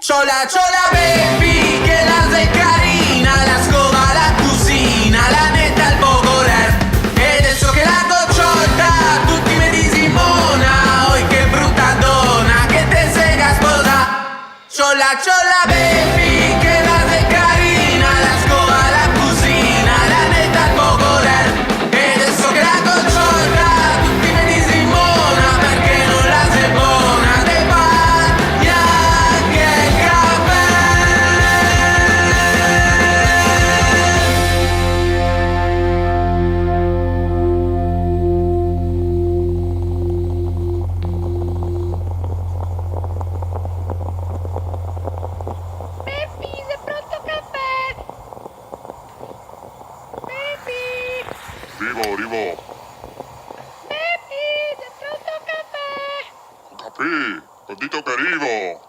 Chola baby, che la sei carina, la scopa, la cusina, la netta, il pogoler. E adesso che la gocciotta, tutti me di Simona, oi che brutta donna, che te sega sposa. Chola baby, che la sei carina, la scopa, la cusina, la netta, il pogoler. E adesso che la gocciotta, tutti me di Simona, perché non la sei buona, te bagna che il caffè. Peppi, è pronto caffè! Peppi! Arrivo. Peppi, è pronto caffè! Capì? Ho detto che arrivo.